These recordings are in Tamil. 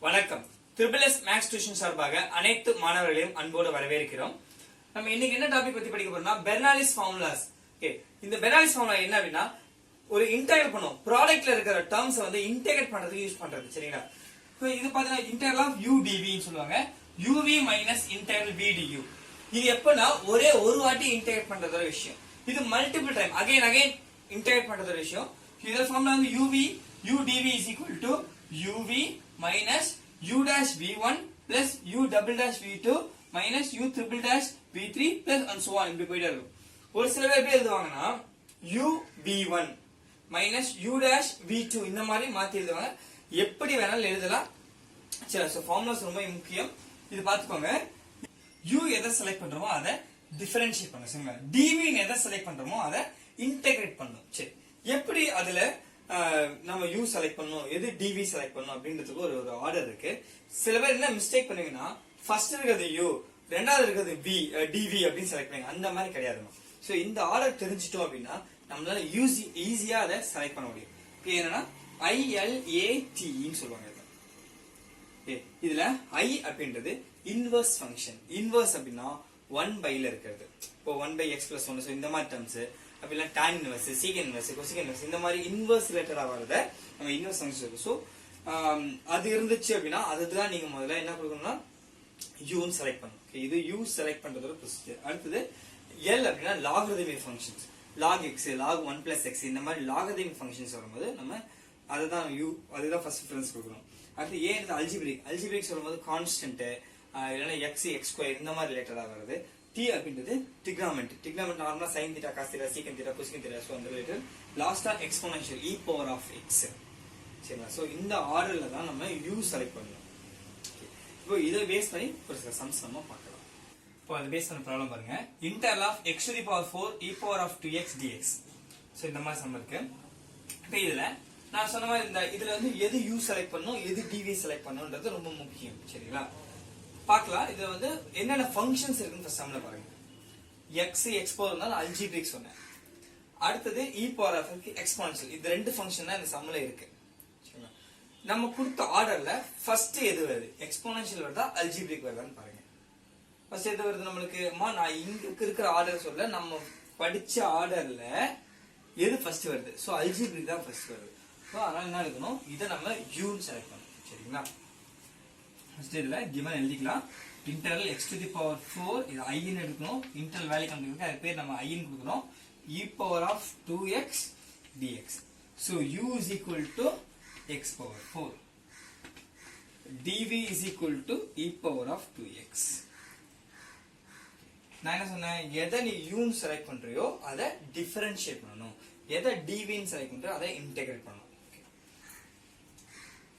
வணக்கம். ட்ரிபிள்எஸ் மேக்ஸ் டியூஷன் சார்பாக அனைத்து மாணவர்களையும் அன்போடு வரவேற்கிறோம். நம்ம இன்னைக்கு என்ன டாபிக் பத்தி படிக்க போறோம்னா பெர்னாலிஸ் ஃபார்முலாஸ். ஓகே, இந்த பெர்னாலிஸ் ஃபார்முலா என்ன அப்படின்னா ஒரு இன்டெகிரேட் பண்ணும் ப்ராடக்ட்ல இருக்கிற டேர்ம்ஸ் வந்து இன்டெகிரேட் பண்றதுக்கு யூஸ் பண்றது. சரிங்களா? இது பாத்தீங்கன்னா இன்டெகிரல் ஆஃப் u dv ன்னு சொல்லுவாங்க. uv minus integral v du. இது எப்பனா ஒரே ஒரு வாட்டி இன்டெகிரேட் பண்றதோட விஷயம். இது மல்டிபிள் டைம் அகைன் இன்டெகிரேட் பண்றதோட விஷயம். இதோட ஃபார்முலா வந்து u dv is equal to uv minus u dash v1 plus u double dash v2 minus u triple dash v3 plus and so on இப்படி போயிட்டே இருக்கும். ஒரு சில பேர் எப்படி எழுதுவாங்கன்னா u v1 minus u dash v2 இந்த மாதிரி மாத்தி எழுதுவாங்க. எப்படி வேணாலும் எழுதலாம். சரி, சோ ஃபார்முலாஸ் ரொம்ப முக்கியம். இது பாத்துக்கோங்க. u எதை செலக்ட் பண்றோமோ அதை டிஃபரன்ஷியேட் பண்ணணும். சரிங்களா? dv எதை செலக்ட் பண்றோமோ அதை இன்டெகிரேட் பண்ணணும். சரி, எப்படி அதுல நம்ம u செலக்ட் பண்ணணும், எது dv செலக்ட் பண்ணணும் அப்படின்றதுக்கு ஒரு ஆர்டர் இருக்கு. சில பேர் என்ன மிஸ்டேக் பண்ணுவீங்கன்னா ஃபர்ஸ்ட் இருக்கிறது u, ரெண்டாவது இருக்கிறது v dv அப்படின்னு செலக்ட் பண்ணுங்க. அந்த மாதிரி கிடையாது. சோ இந்த ஆர்டர் தெரிஞ்சிட்டோம் அப்படின்னா நம்மளால ஈஸியா அதை செலக்ட் பண்ண முடியும். என்னன்னா ILAT ன்னு சொல்லுவாங்க. இதுல i அப்படின்றது இன்வர்ஸ் ஃபங்க்ஷன். இன்வர்ஸ் அப்படின்னா 1/ல இருக்கிறது. இப்போ 1/x + 1 இந்த மாதிரி டேர்ம்ஸ் அப்படின்னா tan இன்வர்ஸ், சீகன் இன்வர்ஸ், கொசீகன் இன்வர்ஸ் இந்த மாதிரி இன்வர்ஸ் ரிலேட்டடா வரத நம்ம இன்வர்ஸ் ஃபங்க்ஷன் இருக்கு. சோ அது இருந்துச்சு அப்படின்னா அதுதான் நீங்க முதல்ல என்ன கொடுக்கணும்னா u ன்னு செலக்ட் பண்ணணும். இது u செலக்ட் பண்றதோட ப்ரொசீஜர். அடுத்தது l அப்படின்னா logarithmic functions. log x, log 1 + x இந்த மாதிரி லாகரிதமிக் ஃபங்க்ஷன்ஸ் வரும்போது நம்ம அதுதான் அதுதான் ஃபர்ஸ்ட் ப்ரிஃபரன்ஸ் கொடுக்கணும். அடுத்து a ன்றது அல்ஜிப்ரிக் சொல்லும்போது கான்ஸ்டன்ட் இல்லைன்னா x² இந்த மாதிரி ரிலேட்டடா வருது. t அப்படின்றது டிக்னாமெட்ரி நார்மலா sin θ cos θ sec θ cosec θ so அந்த ரிலேட்டட். லாஸ்டா எக்ஸ்போனன்ஷியல் e⁻x. சரிங்களா? சோ இந்த ஆர்டர்ல தான் நம்ம u செலக்ட் பண்ணணும். இப்போ இதை பேஸ் பண்ணி ஒரு சில சம்ஸ் நம்ம பார்க்கலாம். இப்போ அதை பேஸ் பண்ண ப்ராப்ளம் பாருங்க. Integral of x⁴ e⁻2x dx. So இந்த மாதிரி சம் இருக்கு. இப்போ இதுல நான் சொன்ன மாதிரி இந்த இதுல வந்து எது u செலக்ட் பண்ணணும், எது dv செலக்ட் பண்ணணும்ன்றது ரொம்ப முக்கியம். சரிங்களா? பார்க்கலாம். இதுல வந்து என்னென்ன ஃபங்க்ஷன்ஸ் இருக்குன்னு ஃபர்ஸ்ட் சம்ல பாருங்க. x இருந்தாலும் அல்ஜிப்ரிக் சொன்னேன். அடுத்தது e⁻x எக்ஸ்போனன்ஷியல். இது ரெண்டு ஃபங்க்ஷன் தான் இந்த சம்ல இருக்கு. சரிங்களா? நம்ம கொடுத்த ஆர்டர்ல ஃபர்ஸ்ட் எது வருது, எக்ஸ்போனன்ஷியல் வருதா அல்ஜிப்ரிக் வருதான்னு பாருங்க. ஃபர்ஸ்ட் எது வருது நம்மளுக்கு? நான் இங்க இருக்கிற ஆர்டர் சொல்ல நம்ம படிச்ச ஆர்டர்ல எது ஃபர்ஸ்ட் வருது? சோ அல்ஜிப்ரிக் தான் ஃபர்ஸ்ட் வருது. சோ அதனால என்ன எடுக்கணும், இதை நம்ம u ன்னு செலக்ட் பண்ணணும். சரிங்களா? ஃபர்ஸ்ட் இதுல given எழுதிக்கலாம். இன்டெகிரல் x⁴ இது i ன்னு எடுக்கணும். இன்டெகிரல் வேல்யூ கண்டுபிடிக்க அது பேர் நம்ம i ன்னு கொடுக்கணும். e⁻2x dx. so u is equal to x⁴. dv is equal to e⁻2x. நான் என்ன சொன்னேன், எதை நீ u ன்னு செலக்ட் பண்றியோ அதை டிஃபரன்ஷியேட் பண்ணணும். எதை dv ன்னு செலக்ட் பண்றியோ அதை இன்டெகிரேட் பண்ணணும்.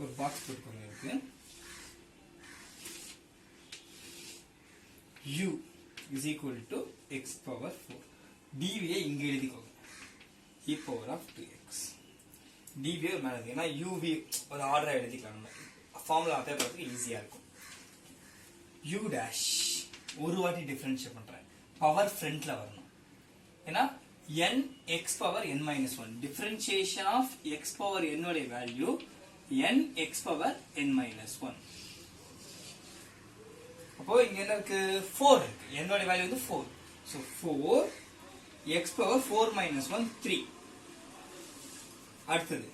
ஒரு பாக்ஸ் போட்டுக்கோங்க. இருக்கு u is equal to x⁴. dv இங்க எழுதிக்கோங்க. e⁻2x. dv ஒரு மேல இருக்கு. ஏன்னா uv ஒரு ஆர்டரா எழுதிக்கலாம். நம்ம ஃபார்முலா அப்ளை பண்றதுக்கு ஈஸியா இருக்கும். u dash ஒரு வாட்டி டிஃபரன்ஷியேட் பண்றேன். பவர் ஃப்ரண்ட்ல வரணும். ஏன்னா n x⁻n-1 differentiation of x⁻n உடைய வேல்யூ n x⁻n-1. அப்போ இங்க என்ன இருக்கு? 4 இருக்கு. n உடைய வேல்யூ வந்து 4. So 4 x⁻4 - 3. அடுத்தது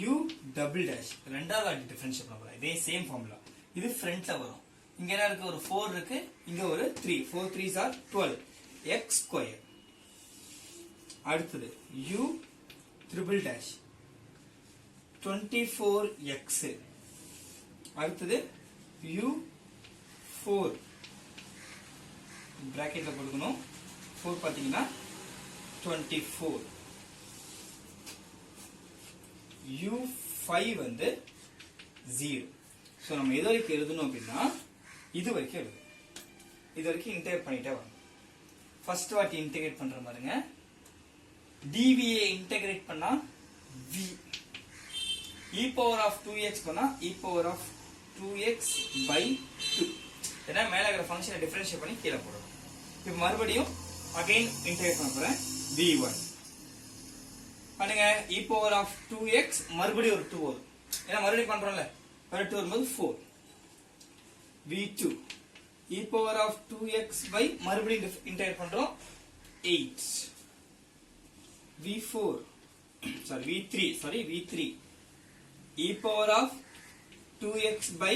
u double dash ரெண்டாவது வாட்டி டிஃபரன்ஷியேட் பண்ண போறேன். இதே சேம் ஃபார்முலா. இது ஃப்ரண்ட்ல வரும். இங்க என்ன இருக்கு? ஒரு 4 இருக்கு. இங்க ஒரு 3. 4 3s are 12 x². அடுத்தது u triple dash 24x. அடுத்தது u4 பிராக்கெட்ல போட்டுக்கணும். 4 பாத்தீங்கன்னா 24. u5 வந்து 0. சோ நம்ம எது வரைக்கும் எழுதணும் அப்படின்னா இது வரைக்கும் எழுதணும். இது வரைக்கும் இன்டெகிரேட் பண்ணிட்டே வரணும். ஃபர்ஸ்ட் வாட்டி இன்டெகிரேட் பண்ற பாருங்க. dv இன்டெகிரேட் பண்ணா v, e⁻2x பண்ணா e⁻2x/2. ஏன்னா மேல இருக்கிற ஃபங்க்ஷனை டிஃபரன்ஷியேட் பண்ணி கீழே போடணும். இப்போ மறுபடியும் அகைன் இன்டெகிரேட் பண்ண போறேன். v1 பண்ணுங்க. e⁻2x மறுபடியும் ஒரு 2 வரும். ஏன்னா மறுபடியும் பண்றோம்ல. அடுத்து வரும்போது 4 v2 e power of 2x by மறுபடியும் இன்டகிரேட் பண்றோம் 8 v4 v3 e power of 2x by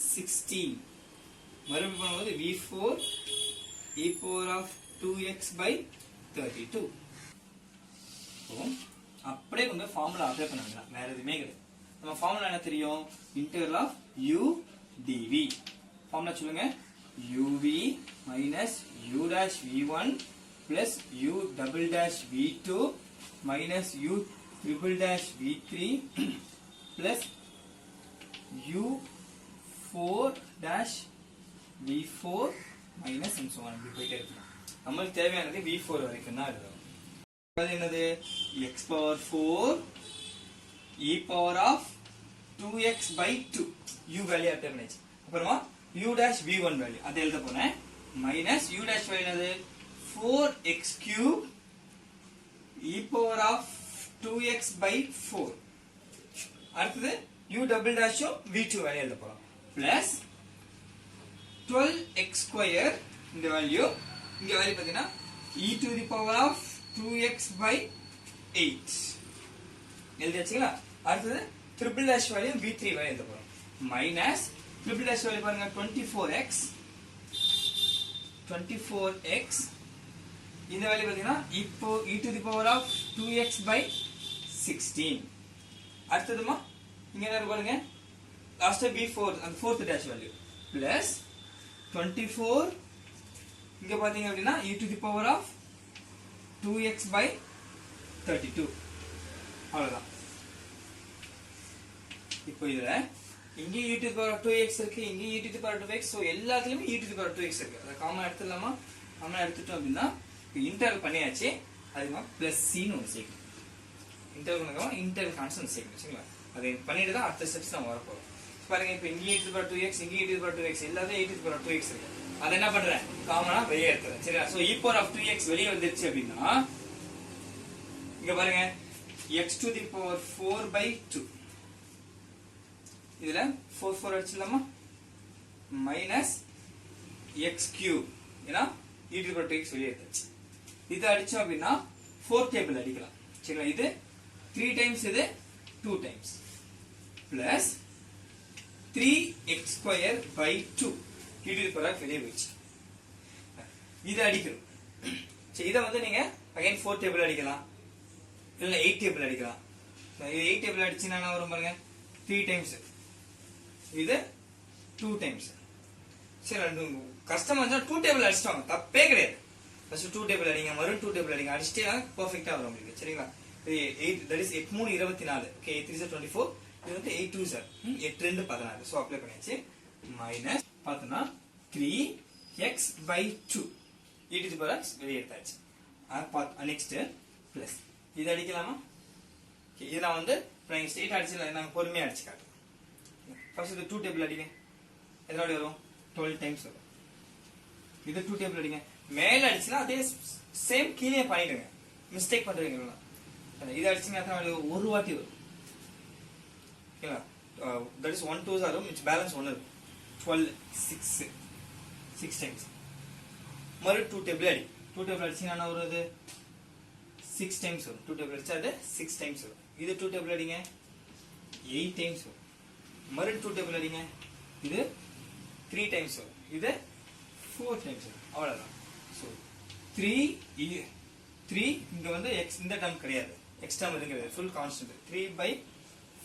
16 மறுபடியும் பண்ணும்போது v4 e power of 2x by 32 அப்படியே கொண்டு ஃபார்முலா அப்ளை பண்ண வேண்டாம், வேற எதுவுமே கிடையாது. நம்ம ஃபார்முலா என்ன தெரியும்? Integral of u dv. Formula சொல்லுங்க. uv minus u dash v1 plus u double dash v2 minus u triple dash v3 plus u4 dash v4 minus and so on. இப்படி போயிட்டே இருக்கணும். நம்மளுக்கு தேவையானது v4 வரைக்கும் தான் எழுதணும். அது என்னது? x power 4 e power of 2x by 2 u value apply பண்ணியாச்சு. அப்புறமா u dash v1 வேல்யூ அதை எழுத போறேன். மைனஸ் u dash வேல்யூ என்னது? 4x cube e power of 2x by 4. அடுத்தது u double dash v2 value எழுத போறோம். பிளஸ் 12x square இந்த வேல்யூ இங்க வேல்யூ பாத்தீங்கன்னா e to the power of 2x by 8 எழுதியாச்சுங்களா? அடுத்தது triple dash value v3 value எழுத போறோம். மைனஸ் triple dash வேல்யூ பாருங்க 24x இந்த வேல்யூ பாத்தீங்கன்னா இப்போ e to the power of 2x by 16. அடுத்ததுமா இங்க என்ன பாருங்க லாஸ்ட் v4 அந்த fourth dash வேல்யூ பிளஸ் 24 இங்க பாத்தீங்க அப்படினா e to the power of 2x by 32 அவ்வளவுதான். இப்போ இதுல இங்க e to the power of 2x இருக்கு, இங்க e to the power of 2x, so எல்லாத்துலயுமே e to the power of 2x இருக்கு. அத காமன் எடுத்துடலாமா? காமன் எடுத்துட்டோம் அப்படினா இன்டர்வல் பண்ணியாச்சு. அதுக்கு பிளஸ் c னு ஒன்னு சேர்க்கணும். இன்டர்வல் பண்ணாம இன்டர்வல் கான்ஸ்டன்ட் சேர்க்கணும். சரிங்களா? அதை பண்ணிட்டு தான் அடுத்த ஸ்டெப்ஸ் நம்ம வர போறோம். பாருங்க இப்போ இங்க e to the power 2x, இங்க e to the power 2x, எல்லாத்தையும் e to the power 2x இருக்கு. அத என்ன பண்றேன்? காமனா வெளிய எடுத்துறேன். சரியா? So e power of 2x வெளிய வந்துருச்சு அப்படினா இங்க பாருங்க x to the power 4 by 2 இதுல 4 அடிச்சிடலாமா? மைனஸ் x cube ஏன்னா e to the power 2x வெளிய எடுத்தாச்சு. இது அடிச்சோம் அப்படினா 4 டேபிள் அடிக்கலாம். சரிங்களா? இது 3 டைம்ஸ், இது 2 times plus 3x square by 2 e to the power வெளிய போயிடுச்சு. இது அடிக்கணும். சரி, இத வந்து நீங்க அகைன் 4 டேபிள் அடிக்கலாம், இல்ல 8 டேபிள் அடிக்கலாம். இது 8 டேபிள் அடிச்சினா என்ன வரும் பாருங்க? 3 டைம்ஸ், இது 2 டைம்ஸ். சரி, கஸ்டமர் வந்து 2 டேபிள் அடிச்சிட்டாங்க, தப்பே கிடையாது. ஃபர்ஸ்ட் 2 டேபிள் அடிங்க, மறுபடியும் 2 டேபிள் அடிங்க, அடிச்சிட்டே பெர்ஃபெக்ட்டா வரும் உங்களுக்கு. சரிங்களா? இது 8 தட் இஸ் 8 3 24. ஓகே, 8 3 24. இது வந்து 8 2 8 2 16. சோ அப்ளை பண்ணியாச்சு. மைனஸ் பார்த்தனா 3x by 2 e to the power x வெளிய எடுத்தாச்சு. நெக்ஸ்ட் பிளஸ் இது அடிக்கலாமா? ஓகே, இது நான் வந்து நான் ஸ்ட்ரைட் அடிச்சல, நான் பொறுமையா அடிச்சு காட்டுறேன். ஃபர்ஸ்ட் இது 2 டேபிள் அடிங்க. எதனால வரும்? 12 டைம்ஸ் வரும். இது 2 டேபிள் அடிங்க. மேல அடிச்சனா அதே சேம் கீழே பண்ணிடுங்க. மிஸ்டேக் பண்றீங்களா? இது அடிச்சீங்கன்னா எத்தனை வரும்? ஒரு வாட்டி வரும். ஓகேங்களா? தட் இஸ் 1 2s வரும், which balance 1 இருக்கும். 12 6 டைம்ஸ். மறு 2 டேபிள் அடி. 2 டேபிள் அடிச்சீங்கன்னா என்ன வருது? 6 டைம்ஸ் வரும். 2 டேபிள் அடிச்சா அது 6 டைம்ஸ் வரும். இது 2 டேபிள் அடிங்க, 8 டைம்ஸ் வரும். மறு 2 டேபிள் அடிங்க, இது 3 டைம்ஸ் வரும். இது 4 டைம்ஸ் வரும். அவ்வளவுதான். சோ 3 இங்க வந்து x இந்த டேர்ம் கிடையாது, x டேர்ம் இருக்குறது full constant. 3 by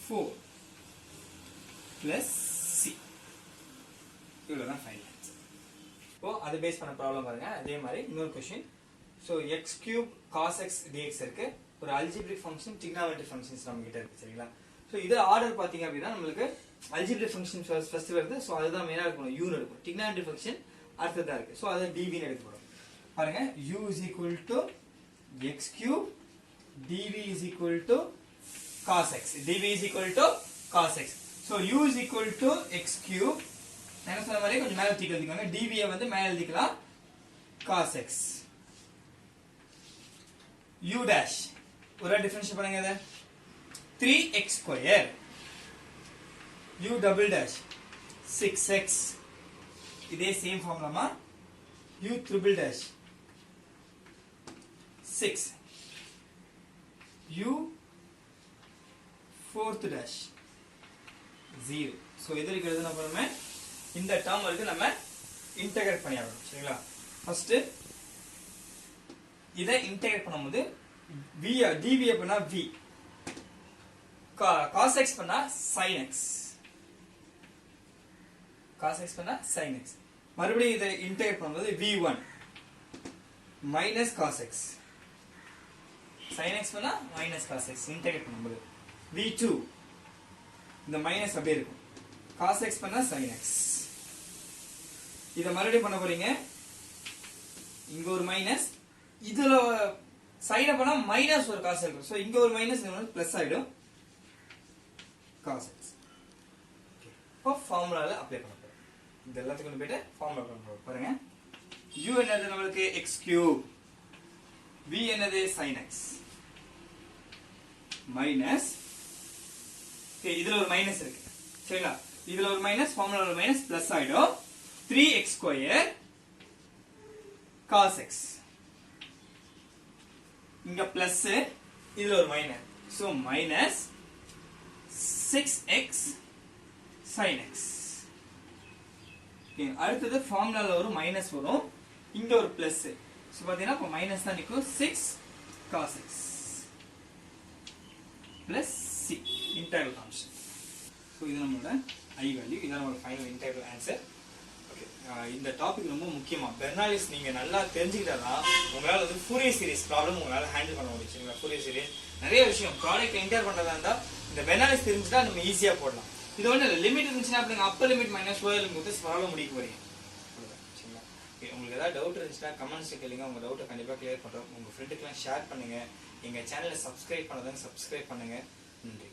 4 plus c இவ்வளவுதான் ஃபைனல் ஆன்சர். இப்போ அதை பேஸ் பண்ண ப்ராப்ளம் பாருங்க. அதே மாதிரி இன்னொரு question. So x cube cos x dx இருக்கு. ஒரு அல்ஜிப்ரிக் ஃபங்க்ஷன், trigonometric functions நம்ம கிட்ட இருக்கு. சரிங்களா? சோ இது ஆர்டர் பாத்தீங்க அப்படினா நமக்கு அல்ஜிப்ரிக் ஃபங்க்ஷன் ஃபர்ஸ்ட் வருது. சோ அதுதான் மெயினா இருக்கணும். u ன்னு எடுக்கணும். trigonometric function அடுத்ததா இருக்கு. சோ அத dv ன்னு எடுக்க போறோம். பாருங்க u is equal to x cube, dv is equal to cos x. dv is equal to cos x. So u is equal to x cube. நான் சொன்ன மாதிரி கொஞ்சம் மேல தூக்கி எழுதிக்கோங்க. dv வந்து மேல எழுதிக்கலாம். cos x u dash ஒரு டிஃபரன்ஷியேட் பண்ணுங்க. இத 3x square u double dash 6x இதே சேம் ஃபார்முலாமா u triple dash 6 u fourth dash 0. So இது இருக்கிறது என்ன பண்ணுமே இந்த டேர்ம் வரைக்கும் நம்ம இன்டகிரேட் பண்ணி ஆகணும் சரிங்களா. ஃபர்ஸ்ட் இதை இன்டகிரேட் பண்ணும்போது v dv பண்ணா v cos x பண்ணா sin x cos x பண்ணா sin x மறுபடியும் இதை இன்டகிரேட் பண்ணும்போது v1 minus cos x sin x பண்ணா minus cos x இன்டகிரேட் பண்ணும்போது v2 இந்த மைனஸ் அப்படியே இருக்கும் cos x பண்ணா sin x. இத மறுபடியும் பண்ண போறீங்க இங்க ஒரு மைனஸ் இதுல sin பண்ணா மைனஸ் ஒரு cos இருக்கும். சோ இங்க ஒரு மைனஸ் இங்க ஒரு பிளஸ் ஆயிடும் cos x. இப்போ ஃபார்முலால அப்ளை பண்ண போறோம். இது எல்லாத்துக்கும் கொண்டு போய்ட்டு ஃபார்முலா பண்ண போறோம். பாருங்க u என்னது நமக்கு x3 v என்னது sin x மைனஸ் இதுல ஒரு மைனஸ் இருக்கு சரிங்களா. இதுல ஒரு மைனஸ் ஃபார்முலால ஒரு மைனஸ் பிளஸ் ஆயிடும் 3x ஸ்கொயர் cos x இங்க பிளஸ் இதுல ஒரு minus so minus 6x sin x. அடுத்தது ஃபார்முலால ஒரு மைனஸ் வரும் இங்க ஒரு பிளஸ் சோ பாத்தீங்கன்னா அப்ப மைனஸ் தான் நிக்கும் 6 cos x plus c integral function. So இது நம்மளோட i value இது நம்மளோட ஃபைனல் இன்டெகிரல் ஆன்சர். ஓகே இந்த டாபிக் ரொம்ப முக்கியமா பெர்னாலிஸ் நீங்க நல்லா தெரிஞ்சுக்கிட்டாதான் உங்களால வந்து ஃபோரியர் சீரிஸ் ப்ராப்ளம் உங்களால ஹேண்டில் பண்ண முடியும் சரிங்களா. ஃபோரியர் சீரிஸ் நிறைய விஷயம் ப்ராடக்ட் என்டர் பண்றதா இருந்தா இந்த பெர்னாலிஸ் தெரிஞ்சுட்டா நம்ம ஈஸியா போடலாம். இது ஒண்ணு லிமிட் இருந்துச்சுன்னா அப்படிங்க upper limit minus lower limit problem முடிக்க போறீங்க சரிங்களா. உங்களுக்கு ஏதாவது டவுட் இருந்துச்சுன்னா கமெண்ட்ஸ் கேளுங்க உங்க டவுட்டை கண்டிப்பா கிளியர் பண்றோம். உங்க ஃப்ரெண்டுக்கெல்லாம் ஷேர் பண்ணுங்க. எங்க சேனலை சப்ஸ்கிரைப் பண்ணாதவங்க சப்ஸ்கிரைப் பண்ணுங்க. நன்றி.